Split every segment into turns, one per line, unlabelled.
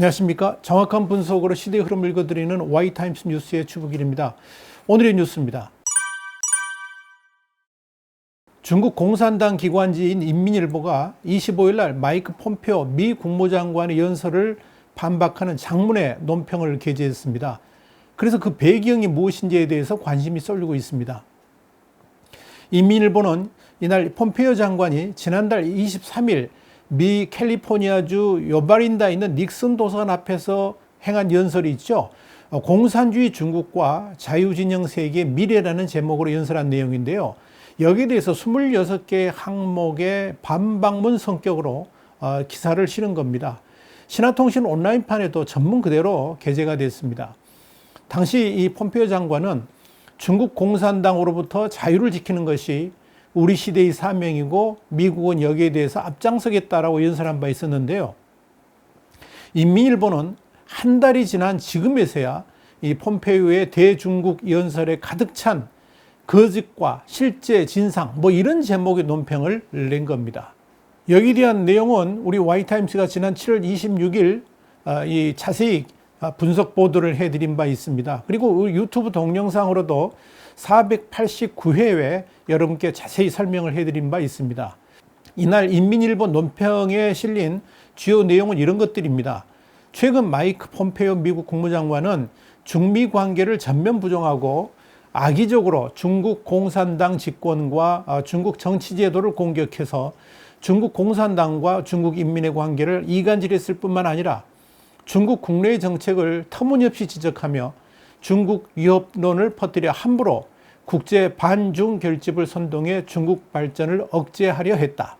안녕하십니까. 정확한 분석으로 시대의 흐름을 읽어드리는 Y타임스 뉴스의 주북일입니다. 오늘의 뉴스입니다. 중국 공산당 기관지인 인민일보가 25일 날 마이크 폼페오 미 국무장관의 연설을 반박하는 장문의 논평을 게재했습니다. 그래서 그 배경이 무엇인지에 대해서 관심이 쏠리고 있습니다. 인민일보는 이날 폼페오 장관이 지난달 23일 미 캘리포니아주 요바린다에 있는 닉슨 도서관 앞에서 행한 연설이 있죠. 공산주의 중국과 자유진영 세계의 미래라는 제목으로 연설한 내용인데요. 여기에 대해서 26개의 항목의 반박문 성격으로 기사를 실은 겁니다. 신화통신 온라인판에도 전문 그대로 게재가 됐습니다. 당시 이 폼페오 장관은 중국 공산당으로부터 자유를 지키는 것이 우리 시대의 사명이고 미국은 여기에 대해서 앞장서겠다라고 연설한 바 있었는데요. 인민일보는 한 달이 지난 지금에서야 이 폼페이오의 대중국 연설에 가득 찬 거짓과 실제 진상 이런 제목의 논평을 낸 겁니다. 여기에 대한 내용은 우리 Y타임스가 지난 7월 26일 이 자세히 분석 보도를 해드린 바 있습니다. 그리고 유튜브 동영상으로도 489회에 여러분께 자세히 설명을 해드린 바 있습니다. 이날 인민일보 논평에 실린 주요 내용은 이런 것들입니다. 최근 마이크 폼페이오 미국 국무장관은 중미 관계를 전면 부정하고 악의적으로 중국 공산당 집권과 중국 정치제도를 공격해서 중국 공산당과 중국 인민의 관계를 이간질했을 뿐만 아니라 중국 국내의 정책을 터무니없이 지적하며 중국 위협론을 퍼뜨려 함부로 국제 반중 결집을 선동해 중국 발전을 억제하려 했다.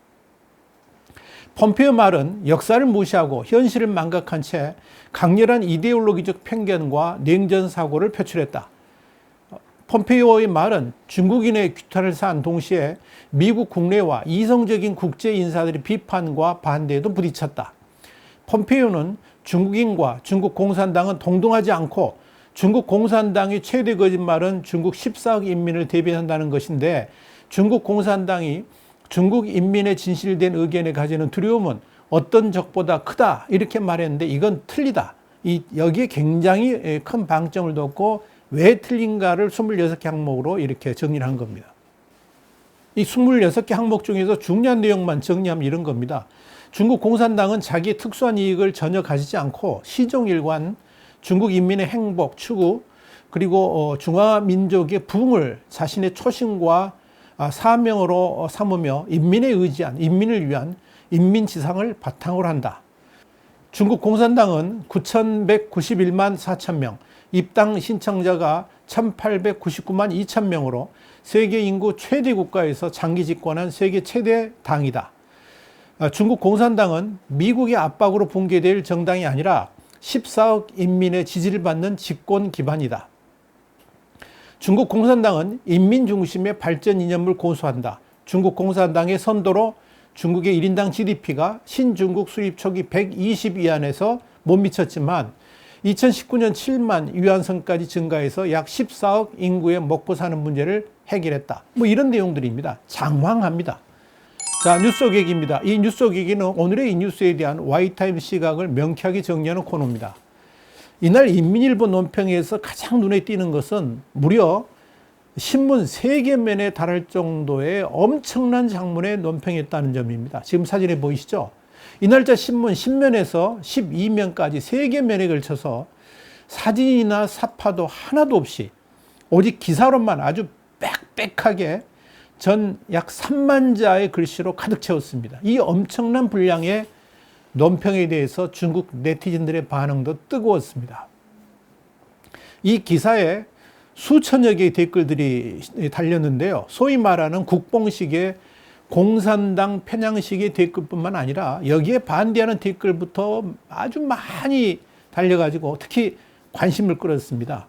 폼페이오 말은 역사를 무시하고 현실을 망각한 채 강렬한 이데올로기적 편견과 냉전 사고를 표출했다. 폼페이오의 말은 중국인의 규탄을 산 동시에 미국 국내와 이성적인 국제 인사들의 비판과 반대에도 부딪혔다. 폼페이오는 중국인과 중국 공산당은 동등하지 않고 중국 공산당의 최대 거짓말은 중국 14억 인민을 대변한다는 것인데 중국 공산당이 중국 인민의 진실된 의견에 가지는 두려움은 어떤 적보다 크다 이렇게 말했는데 이건 틀리다. 여기에 굉장히 큰 방점을 뒀고 왜 틀린가를 26개 항목으로 이렇게 정리를 한 겁니다. 이 26개 항목 중에서 중요한 내용만 정리하면 이런 겁니다. 중국 공산당은 자기의 특수한 이익을 전혀 가지지 않고 시종일관 중국 인민의 행복, 추구, 그리고 중화민족의 부흥을 자신의 초심과 사명으로 삼으며 인민에 의지한, 인민을 위한 인민지상을 바탕으로 한다. 중국 공산당은 9,191만 4천 명, 입당 신청자가 1,899만 2천 명으로 세계 인구 최대 국가에서 장기 집권한 세계 최대 당이다. 중국 공산당은 미국의 압박으로 붕괴될 정당이 아니라 14억 인민의 지지를 받는 집권 기반이다. 중국 공산당은 인민 중심의 발전 이념을 고수한다. 중국 공산당의 선도로 중국의 1인당 GDP가 신중국 수입 초기 120위안에서 못 미쳤지만 2019년 7만 위안선까지 증가해서 약 14억 인구의 먹고 사는 문제를 해결했다. 이런 내용들입니다. 장황합니다. 자, 뉴스 소개기입니다. 이 뉴스 소개기는 오늘의 이 뉴스에 대한 Y타임스 시각을 명쾌하게 정리하는 코너입니다. 이날 인민일보 논평에서 가장 눈에 띄는 것은 무려 신문 3개면에 달할 정도의 엄청난 장문의 논평이었다는 점입니다. 지금 사진에 보이시죠? 이날자 신문 10면에서 12면까지 3개면에 걸쳐서 사진이나 사파도 하나도 없이 오직 기사로만 아주 빽빽하게 전 약 3만 자의 글씨로 가득 채웠습니다. 이 엄청난 분량의 논평에 대해서 중국 네티즌들의 반응도 뜨거웠습니다. 이 기사에 수천여 개의 댓글들이 달렸는데요. 소위 말하는 국뽕식의 공산당 편향식의 댓글뿐만 아니라 여기에 반대하는 댓글부터 아주 많이 달려가지고 특히 관심을 끌었습니다.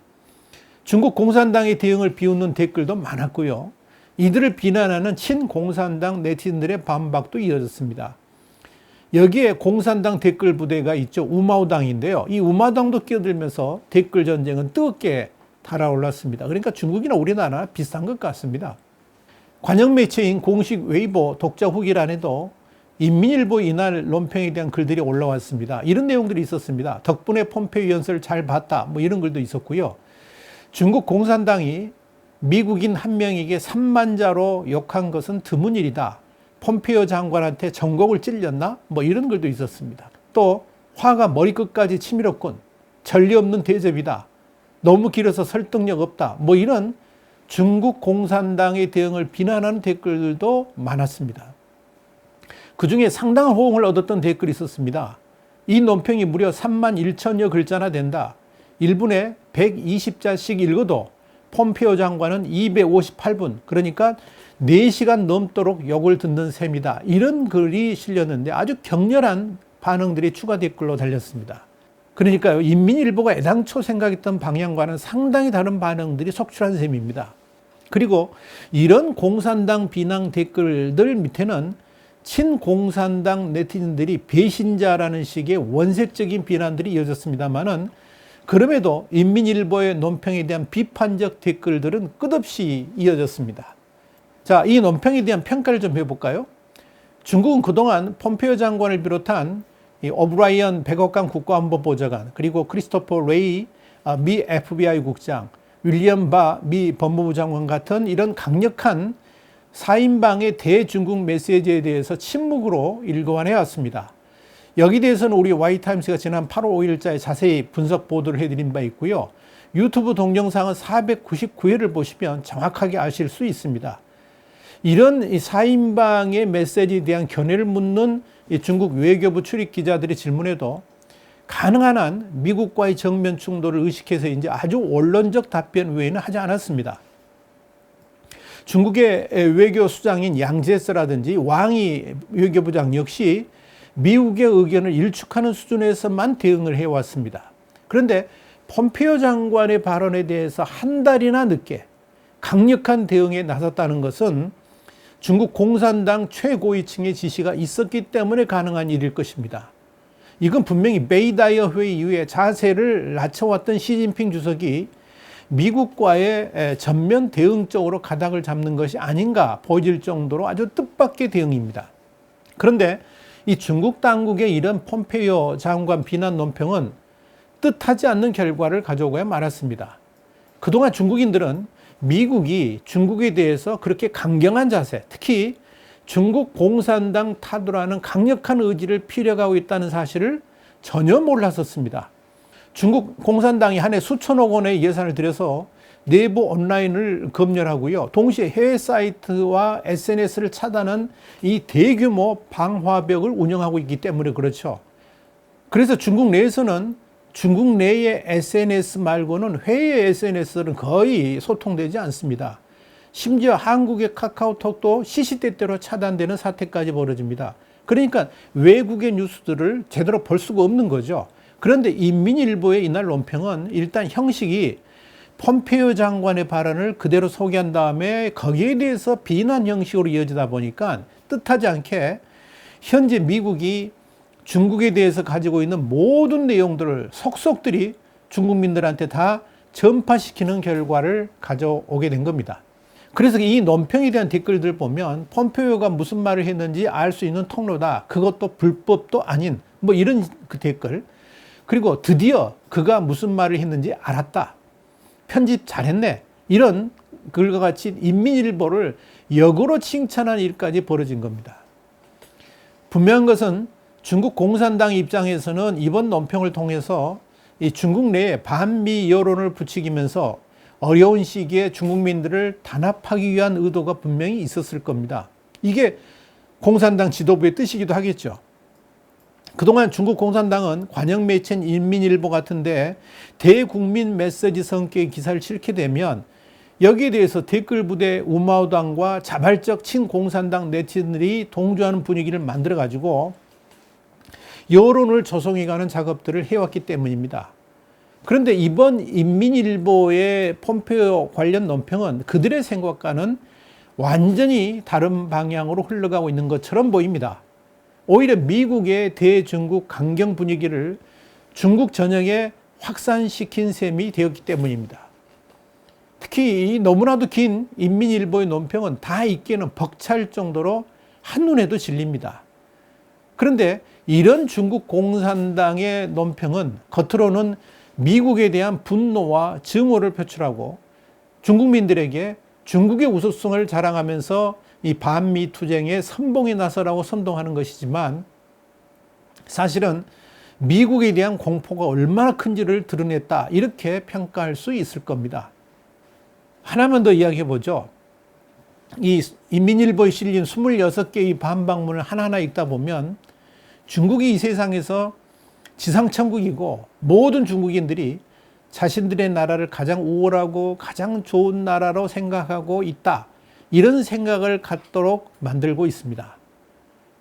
중국 공산당의 대응을 비웃는 댓글도 많았고요. 이들을 비난하는 친공산당 네티즌들의 반박도 이어졌습니다. 여기에 공산당 댓글 부대가 있죠. 우마오당인데요. 이 우마오당도 끼어들면서 댓글 전쟁은 뜨겁게 달아올랐습니다. 그러니까 중국이나 우리나라 비슷한 것 같습니다. 관영 매체인 공식 웨이보 독자 후기란에도 인민일보 이날 논평에 대한 글들이 올라왔습니다. 이런 내용들이 있었습니다. 덕분에 폼페이오 연설을 잘 봤다. 뭐 이런 글도 있었고요. 중국 공산당이 미국인 한 명에게 3만 자로 욕한 것은 드문 일이다. 폼페이오 장관한테 전곡을 찔렸나? 뭐 이런 글도 있었습니다. 또 화가 머리끝까지 치밀었군. 전례 없는 대접이다. 너무 길어서 설득력 없다. 뭐 이런 중국 공산당의 대응을 비난하는 댓글들도 많았습니다. 그중에 상당한 호응을 얻었던 댓글이 있었습니다. 이 논평이 무려 3만 1천여 글자나 된다. 1분에 120자씩 읽어도 폼페이오 장관은 258분, 그러니까 4시간 넘도록 욕을 듣는 셈이다. 이런 글이 실렸는데 아주 격렬한 반응들이 추가 댓글로 달렸습니다. 그러니까요, 인민일보가 애당초 생각했던 방향과는 상당히 다른 반응들이 속출한 셈입니다. 그리고 이런 공산당 비난 댓글들 밑에는 친공산당 네티즌들이 배신자라는 식의 원색적인 비난들이 이어졌습니다만은 그럼에도 인민일보의 논평에 대한 비판적 댓글들은 끝없이 이어졌습니다. 자, 이 논평에 대한 평가를 좀 해볼까요? 중국은 그동안 폼페이오 장관을 비롯한 오브라이언 백악관 국가안보보좌관, 그리고 크리스토퍼 레이 미 FBI 국장, 윌리엄 바 미 법무부 장관 같은 이런 강력한 4인방의 대중국 메시지에 대해서 침묵으로 일관해 왔습니다. 여기 대해서는 우리 Y타임스가 지난 8월 5일자에 자세히 분석 보도를 해드린 바 있고요. 유튜브 동영상은 499회를 보시면 정확하게 아실 수 있습니다. 이런 4인방의 메시지에 대한 견해를 묻는 중국 외교부 출입 기자들의 질문에도 가능한 한 미국과의 정면 충돌을 의식해서 이제 아주 원론적 답변 외에는 하지 않았습니다. 중국의 외교 수장인 양제스라든지 왕이 외교부장 역시 미국의 의견을 일축하는 수준에서만 대응을 해왔습니다. 그런데 폼페이오 장관의 발언에 대해서 한 달이나 늦게 강력한 대응에 나섰다는 것은 중국 공산당 최고위층의 지시가 있었기 때문에 가능한 일일 것입니다. 이건 분명히 베이다이어 회의 이후에 자세를 낮춰왔던 시진핑 주석이 미국과의 전면 대응적으로 가닥을 잡는 것이 아닌가 보여질 정도로 아주 뜻밖의 대응입니다. 그런데 이 중국 당국의 이런 폼페이오 장관 비난 논평은 뜻하지 않는 결과를 가져오고야 말았습니다. 그동안 중국인들은 미국이 중국에 대해서 그렇게 강경한 자세, 특히 중국 공산당 타도라는 강력한 의지를 피력하고 있다는 사실을 전혀 몰랐었습니다. 중국 공산당이 한 해 수천억 원의 예산을 들여서 내부 온라인을 검열하고요. 동시에 해외 사이트와 SNS를 차단한 이 대규모 방화벽을 운영하고 있기 때문에 그렇죠. 그래서 중국 내에서는 중국 내의 SNS 말고는 해외 SNS는 거의 소통되지 않습니다. 심지어 한국의 카카오톡도 시시때때로 차단되는 사태까지 벌어집니다. 그러니까 외국의 뉴스들을 제대로 볼 수가 없는 거죠. 그런데 인민일보의 이날 논평은 일단 형식이 폼페이오 장관의 발언을 그대로 소개한 다음에 거기에 대해서 비난 형식으로 이어지다 보니까 뜻하지 않게 현재 미국이 중국에 대해서 가지고 있는 모든 내용들을 속속들이 중국민들한테 다 전파시키는 결과를 가져오게 된 겁니다. 그래서 이 논평에 대한 댓글들 보면 폼페이오가 무슨 말을 했는지 알 수 있는 통로다. 그것도 불법도 아닌 뭐 이런 그 댓글. 그리고 드디어 그가 무슨 말을 했는지 알았다. 편집 잘했네. 이런 글과 같이 인민일보를 역으로 칭찬한 일까지 벌어진 겁니다. 분명한 것은 중국 공산당 입장에서는 이번 논평을 통해서 이 중국 내에 반미 여론을 부추기면서 어려운 시기에 중국민들을 단합하기 위한 의도가 분명히 있었을 겁니다. 이게 공산당 지도부의 뜻이기도 하겠죠. 그동안 중국 공산당은 관영 매체인 인민일보 같은데 대국민 메시지 성격의 기사를 실게 되면 여기에 대해서 댓글 부대 우마우당과 자발적 친공산당 네티즌들이 동조하는 분위기를 만들어 가지고 여론을 조성해가는 작업들을 해왔기 때문입니다. 그런데 이번 인민일보의 폼페이오 관련 논평은 그들의 생각과는 완전히 다른 방향으로 흘러가고 있는 것처럼 보입니다. 오히려 미국의 대중국 강경 분위기를 중국 전역에 확산시킨 셈이 되었기 때문입니다. 특히 이 너무나도 긴 인민일보의 논평은 다 읽기에는 벅찰 정도로 한눈에도 질립니다. 그런데 이런 중국 공산당의 논평은 겉으로는 미국에 대한 분노와 증오를 표출하고 중국민들에게 중국의 우수성을 자랑하면서 이 반미 투쟁에 선봉에 나서라고 선동하는 것이지만 사실은 미국에 대한 공포가 얼마나 큰지를 드러냈다 이렇게 평가할 수 있을 겁니다. 하나만 더 이야기해 보죠. 이 인민일보에 실린 26개의 반박문을 하나하나 읽다 보면 중국이 이 세상에서 지상천국이고 모든 중국인들이 자신들의 나라를 가장 우월하고 가장 좋은 나라로 생각하고 있다. 이런 생각을 갖도록 만들고 있습니다.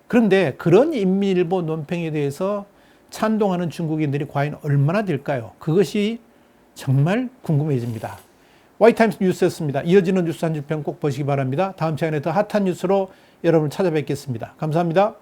그런데 그런 인민일보 논평에 대해서 찬동하는 중국인들이 과연 얼마나 될까요? 그것이 정말 궁금해집니다. 와이타임스 뉴스였습니다. 이어지는 뉴스 한 줄 평 꼭 보시기 바랍니다. 다음 시간에 더 핫한 뉴스로 여러분을 찾아뵙겠습니다. 감사합니다.